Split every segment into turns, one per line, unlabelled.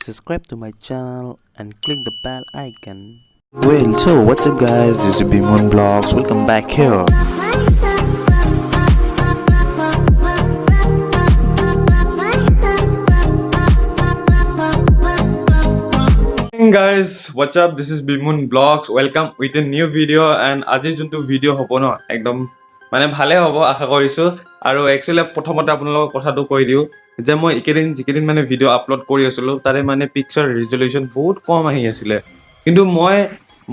subscribe to my channel and click the bell icon. Well, so what's up guys, this is Bimon Vlogs. Welcome back here.
Hey guys, what's up? This is Bimon Vlogs. Welcome with a new video and আজি যোনটো video হ'ব ন একদম মানে ভালে হ'ব আশা কৰিছো আৰু actually প্ৰথমতে আপোনালোকক কথাটো কৈ দিও যে মই যিকেদিন মানে ভিডিও আপলোড কৰি আছিলো তাৰে মানে পিকচাৰ ৰিজলিউশন বহুত কম আহি আছিল কিন্তু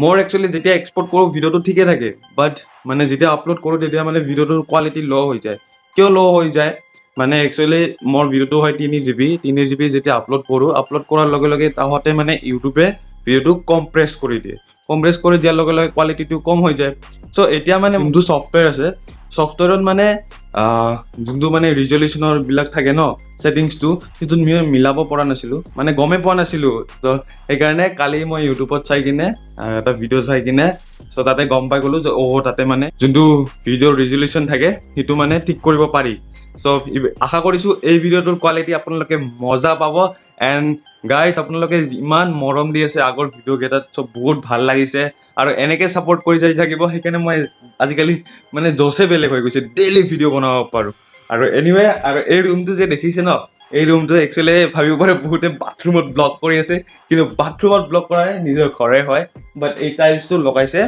মোৰ একচুয়ালি যেতিয়া এক্সপোৰ্ট কৰো ভিডিওটো ঠিকে থাকে বাট মানে যেতিয়া আপলোড কৰো তেতিয়া মানে ভিডিওটোৰ কোৱালিটি লো হৈ যায় কিয় লো হৈ যায় মানে একচুয়ালি মোৰ ভিডিওটো হয় 3GB যেতিয়া আপলোড কৰাৰ লগে লগে তাহতে মানে ইউটিউবে ভিডিওটো কম্প্ৰেস কৰি দিয়ে কম্প্ৰেস কৰি দিয়াৰ লগে লগে কোৱালিটিটো কম হৈ যায় সো এতিয়া মানে যোনটো সফটওয়্যাৰ আছে সফটওয়্যাৰত মানে যোনটো মানে ৰিজলিউশনৰ বিলাক থাকে ন সেটিংসটো সেইটো মিলাব পৰা নাছিলো মানে গমে পোৱা নাছিলো তো এই কাৰণে কালি মই ইউটিউবত চাই কিনে এটা ভিডিও চাই কিনে সো তাতে গম পাই গলো যে তাতে মানে যোনটো ভিডিও ৰিজলিউশন থাকে সেইটো মানে ঠিক কৰিব পাৰি সো আশা কৰিছো এই ভিডিওটোৰ কোৱালিটি আপোনালোকে মজা পাব এন্ড গাইস আপোনালোকে ইমান মৰম দি আছে আগৰ ভিডিও কেটাত সব বহুত ভাল লাগিছে আৰু এনেকে সাপোৰ্ট কৰি যাই থাকিব সেইকাৰণে মই আজিকালি মানে জোসে বেলেগ হৈ গৈছে ডেইলি ভিডিও বনাব পাৰো আৰু এনিৱে আৰু এই ৰুমটো যে দেখিছে ন এই ৰুমটো একচুয়ালি ভাবিব পাৰে বহুতে বাথৰুমত ব্লগ কৰি আছে কিন্তু বাথৰুমত ব্লগ কৰা নিজৰ ঘৰে হয় বাট এই টাইলছটো লগাইছে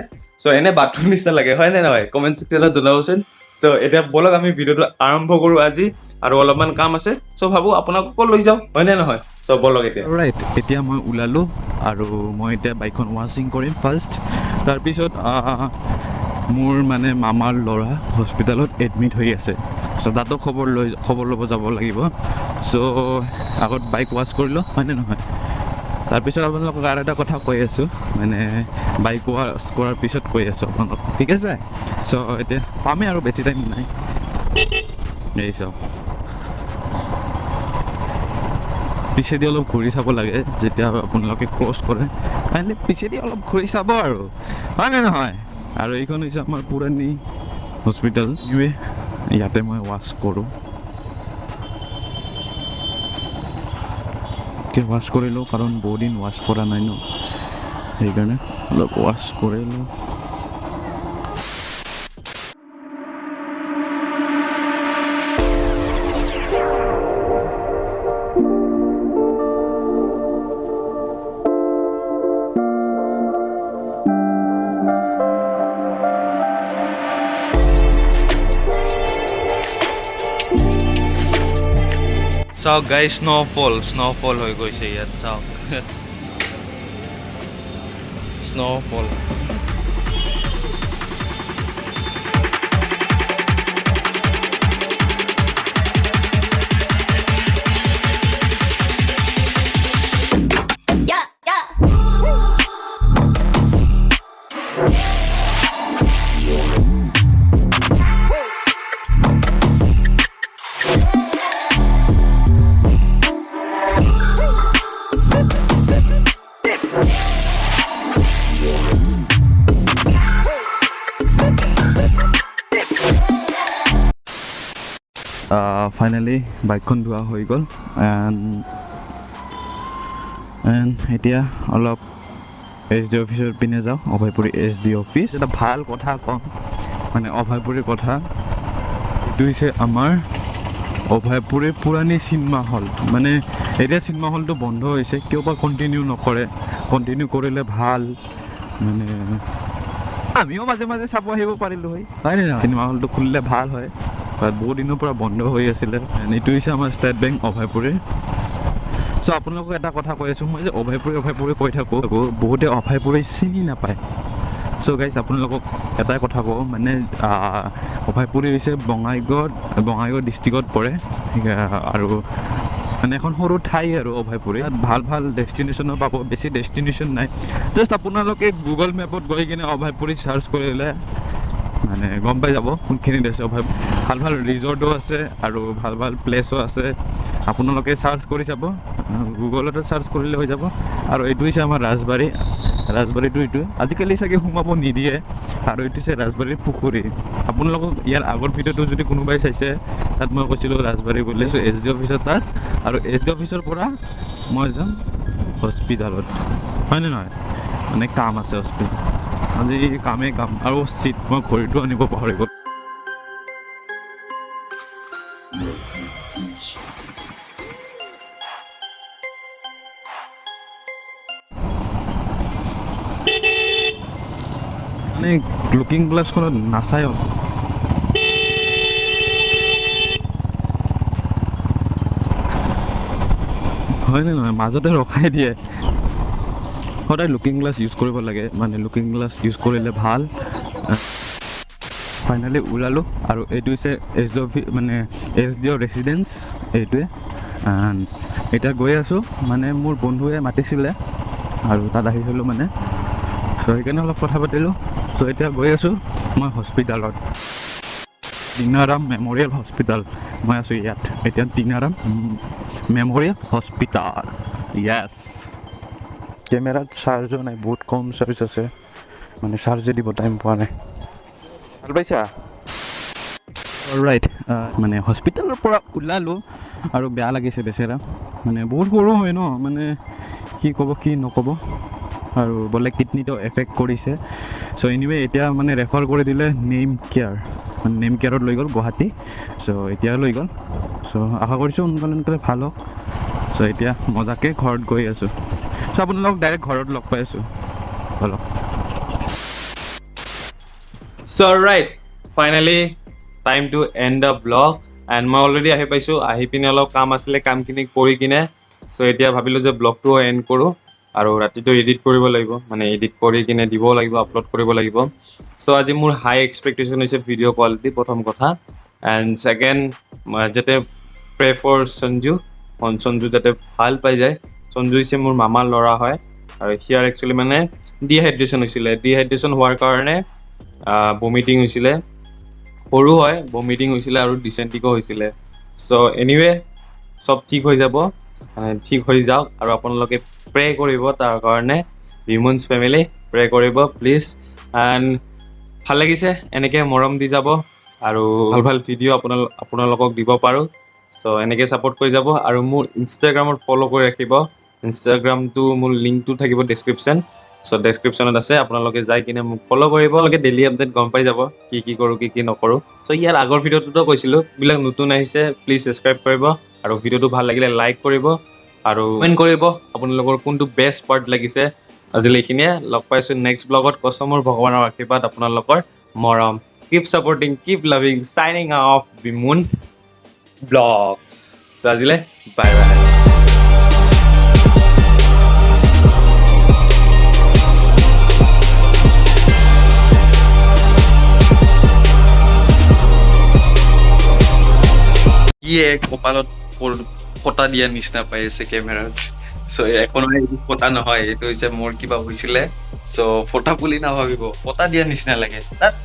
সো এনে বাথৰুম নিচিনা লাগে হয় নে নহয় কমেন্ট সেকশনত জনাবচোন সো এটা বলক আমি ভিডিওটো আৰম্ভ কৰো আজি আৰু অলপমান কাম আছে সো ভাবো আপোনাকো লৈ যাও হয় নে নহয় সো বলক এতিয়া
ৰাইট এতিয়া মই উলালো আৰু মই এতিয়া বাইকখন ওয়াশিং কৰিম ফাৰ্স্ট তাৰ পিছত মোৰ মানে মামাৰ ল'ৰা হস্পিটালত এডমিট হৈ আছে সো তাতো খবৰ ল'ব যাব লাগিব সো আগত বাইক ওয়াশ কৰিলো হয় নে নহয় তাৰ পিছত আপোনালোকক আৰু এটা কথা কৈ আছো মানে বাইক ওয়াশ কৰাৰ পিছত কৈ আছো আপোনালোক ঠিক আছে সো এতিয়া পামে আৰু বেছি টাইম নাই এই সব পিছেদি অলপ ঘূৰি চাব লাগে যেতিয়া আপোনালোকে ক্ৰছ কৰে মানে পিছেদি অলপ ঘূৰি চাব আৰু হয় নে নহয় আৰু এইখন হৈছে আমাৰ পুৰণি হস্পিটেল ইয়াতে মই ওয়াশ কৰোঁ ওয়াশ কৰিলোঁ কাৰণ বহুত দিন ওয়াশ কৰা নাই ন সেইকাৰণে অলপ ওয়াশ কৰিলোঁ
চাওক গাইস স্নোফল হৈ গৈছে ইয়াত চাওক স্নোফল
ফাইনেলি বাইকখন ধোৱা হৈ গ'ল এণ্ড এতিয়া অলপ SD অফিচৰ পিনে যাওঁ অভয়পুৰী SD অফিচ এটা ভাল কথা কম মানে অভয়পুৰীৰ কথা এইটো হৈছে আমাৰ অভয়পুৰীৰ পুৰণি চিনেমা হল মানে এতিয়া চিনেমা হলটো বন্ধ হৈছে কিয় বা কণ্টিনিউ নকৰে কণ্টিনিউ কৰিলে ভাল মানে আমিও মাজে মাজে চাব আহিব পাৰিলোঁ হয় নে নহয় চিনেমা হলটো খুলিলে ভাল হয় বহুত দিনৰ পৰা বন্ধ হৈ আছিলে এইটো হৈছে আমাৰ ষ্টেট বেংক অভয়পুৰী সো আপোনালোকক এটা কথা কৈ আছোঁ মই যে অভয়পুৰী কৈ থাকোঁ বহুতে অভয়পুৰী চিনি নাপায় সো গাইজ আপোনালোকক এটাই কথা কওঁ মানে অভয়পুৰী হৈছে বঙাইগাঁও ডিষ্ট্ৰিক্টত পৰে আৰু মানে এখন সৰু ঠাই আৰু অভয়পুৰী ভাল ভাল ডেষ্টিনেশ্যনো পাব বেছি ডেষ্টিনেশ্যন নাই জাষ্ট আপোনালোকে গুগল মেপত গৈ কিনে অভয়পুৰী চাৰ্চ কৰিলে মানে গম পাই যাব কোনখিনিত আছে ভাল ভাল ৰিজৰ্টো আছে আৰু ভাল ভাল প্লেচো আছে আপোনালোকে চাৰ্চ কৰি চাব গুগলতে চাৰ্চ কৰিলে হৈ যাব আৰু এইটো হৈছে আমাৰ ৰাজবাৰীটো এইটো আজিকালি চাগে সোমাব নিদিয়ে আৰু এইটো হৈছে ৰাজবাৰীৰ পুখুৰী আপোনালোকক ইয়াৰ আগৰ ভিডিঅ'টো যদি কোনোবাই চাইছে তাত মই কৈছিলোঁ ৰাজবাৰী বুলি এছ ডি অফিচৰ তাত আৰু এছ ডি অফিচৰ পৰা মই যাম হস্পিটালত হয়নে নহয় মানে কাম আছে হস্পিটেল আজি কামেই কাম আৰু চিট মই ঘড়ীটো আনিব পাহৰি গ'ল মানে লুকিং গ্লাছখনত নাচাই হয়নে নহয় মাজতে ৰখাই দিয়ে সদায় লুকিং গ্লাছ ইউজ কৰিব লাগে মানে লুকিং গ্লাছ ইউজ কৰিলে ভাল ফাইনেলি ওলালোঁ আৰু এইটো হৈছে মানে SDO ৰেচিডেঞ্চ এইটোৱে এতিয়া গৈ আছোঁ মানে মোৰ বন্ধুৱে মাতিছিলে আৰু তাত আহিছিলোঁ মানে চ' সেইকাৰণে অলপ কথা পাতিলোঁ চ' এতিয়া গৈ আছোঁ মই হস্পিটালত টিনাৰাম মেমৰিয়েল হস্পিটাল মই আছোঁ ইয়াত এতিয়া টিনাৰাম মেমৰিয়েল হস্পিটাল য়েছ কেমেৰাত চাৰ্জো নাই বহুত কম চাৰ্জ আছে মানে চাৰ্জে দিব টাইম পোৱা নাই ভাল পাইছা ৰাইট মানে হস্পিটেলৰ পৰা ওলালোঁ আৰু বেয়া লাগিছে বেচেৰা মানে বহুত সৰু হয় ন মানে কি ক'ব কি নক'ব আৰু বোলে কিডনীটো এফেক্ট কৰিছে চ' এনিৱে এতিয়া মানে ৰেফাৰ কৰি দিলে নেম কেয়াৰত লৈ গ'ল গুৱাহাটী চ' এতিয়া লৈ গ'ল চ' আশা কৰিছোঁ সোনকালে ভাল হওক চ' এতিয়া মজাকৈ ঘৰত গৈ আছোঁ চ' আপোনালোকক ডাইৰেক্ট ঘৰত লগ পাই আছোঁ অলপ
So right, finally time to end the vlog and মই অলৰেডি আহি পাইছোঁ আহি পিনে অলপ কাম আছিলে কামখিনি কৰি কিনে চ' এতিয়া ভাবিলোঁ যে ব্লগটো এণ্ড কৰোঁ আৰু ৰাতিটো এডিট কৰিব লাগিব মানে এডিট কৰি কিনে দিব লাগিব আপলোড কৰিব লাগিব চ' আজি মোৰ হাই এক্সপেক্টেশ্যন হৈছে ভিডিঅ' কোৱালিটি প্ৰথম কথা এণ্ড ছেকেণ্ড যাতে প্ৰে ফৰ সঞ্জু যাতে ভাল পাই যায় সঞ্জু হৈছে মোৰ মামাৰ ল'ৰা হয় আৰু সিয়াৰ একচুৱেলি মানে ডিহাইড্ৰেশ্যন হৈছিলে ডিহাইড্ৰেশ্যন হোৱাৰ কাৰণে ভমিটিং হৈছিলে সৰু হয় ভমিটিং হৈছিলে আৰু ডিচেণ্ট্ৰিকো হৈছিলে চ' এনিৱে চব ঠিক হৈ যাব ঠিক হৈ যাওক আৰু আপোনালোকে প্ৰে কৰিব তাৰ কাৰণে ভিমুনছ ফেমিলি প্ৰে কৰিব প্লিজ এণ্ড ভাল লাগিছে এনেকৈ মৰম দি যাব আৰু ভাল ভাল ভিডিঅ' আপোনালোকক দিব পাৰোঁ চ' এনেকৈ ছাপোৰ্ট কৰি যাব আৰু মোৰ ইনষ্টাগ্ৰামত ফ'ল' কৰি ৰাখিব ইনষ্টাগ্ৰামটো মোৰ লিংকটো থাকিব ডেছক্ৰিপশ্যন চ' ডেছক্ৰিপশ্যনত আছে আপোনালোকে যাই কিনে মোক ফ'ল' কৰিব আপোনালোকে ডেইলি আপডেট গম পাই যাব কি কৰোঁ কি নকৰোঁ চ' ইয়াৰ আগৰ ভিডিঅ'টোতো কৈছিলোঁ এইবিলাক নতুন আহিছে প্লিজ ছাবস্ক্ৰাইব কৰিব আৰু ভিডিঅ'টো ভাল লাগিলে লাইক কৰিব আৰু কমেণ্ট কৰিব আপোনালোকৰ কোনটো বেষ্ট পাৰ্ট লাগিছে আজিলৈ এইখিনিয়ে লগ পাইছোঁ নেক্সট ব্লগত কষ্টমৰ ভগৱানৰ আশীৰ্বাদ আপোনালোকৰ মৰম keep supporting keep loving signing off বিমুন ব্লগছ চ' আজিলৈ বাই বাই কপালত ফটা দিয়া নিচিনা পাই আছে কেমেৰাত চ' একো নহয় এইটো ফটা নহয় এইটো হৈছে মোৰ কিবা হৈছিলে চ' ফটা বুলি নাভাবিব ফটা দিয়া নিচিনা লাগে তাত